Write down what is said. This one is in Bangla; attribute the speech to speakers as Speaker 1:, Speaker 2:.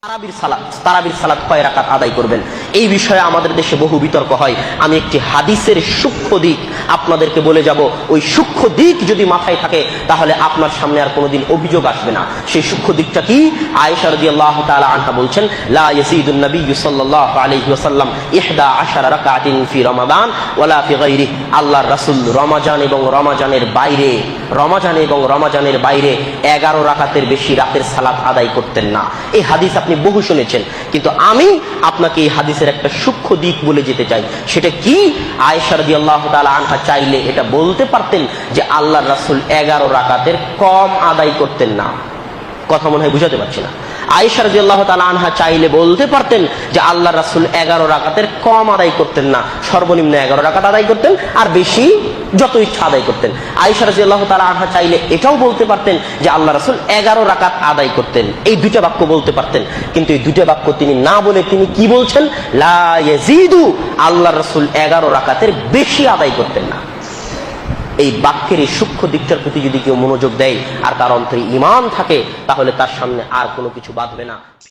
Speaker 1: তারাবির সালাত কয় রাকাত আদায় করবেন, এই বিষয়ে আমাদের দেশে বহু বিতর্ক হয়। আমি একটি হাদিসের সূক্ষ্ম দিক আপনাদেরকে বলে যাব। ওই সূক্ষ্ম দিক যদি মাথায় থাকে তাহলে আপনার সামনে আর কোনোদিন অভিযোগ আসবে না। সেই সূক্ষ্ম দিকটা কি? আয়েশা রাদিয়াল্লাহু তাআলা আনহা বলছেন, লা ইয়াজিদুন নবী সাল্লাল্লাহু আলাইহি ওয়াসাল্লাম 11 রাকাতিন ফি রমাদান ওয়ালা ফি গায়রিহি। আল্লাহর রাসূল রমজান এবং রমজানের বাইরে 11 রাকাতের বেশি রাতের সালাত আদায় করতেন না। এই হাদিস আপনি বহু শুনেছেন, কিন্তু আমি আপনাকে এই হাদিসের একটা সূক্ষ্ম দিক বলে যেতে চাই। সেটা কি? আয়েশা রাদিয়াল্লাহু তাআলা আনহা চাইলে এটা বলতে পারতেন যে আল্লাহর রাসূল 11 রাকাতের কম আদায় করতেন না। কথা মনে হয় বুঝাতে পারছি না। আয়েশা রাদিয়াল্লাহু তাআলা আনহা চাইলে বলতে পারতেন যে আল্লাহর রাসূল 11 রাকাতের কম আদায় করতেন না, সর্বনিম্ন 11 রাকাত আদায় করতেন, আর বেশি যত ইচ্ছা আদায় করতেন। আয়েশা রাদিয়াল্লাহু তাআলা আনহা চাইলে এটাও বলতে পারতেন যে আল্লাহ রাসূল 11 রাকাত আদায় করতেন। এই দুইটা বাক্য বলতে পারতেন, কিন্তু এই দুইটা বাক্য তিনি না বলে তিনি কি বলছেন? লা ইয়াজিদু, আল্লাহর রাসূল 11 রাকাতের বেশি আদায় করতেন না। এই বাক্যের এই সূক্ষ্ম দিকটার প্রতি যদি কেউ মনোযোগ দেয় আর তার অন্তরে ঈমান থাকে, তাহলে তার সামনে আর কোনো কিছু বাধবে না।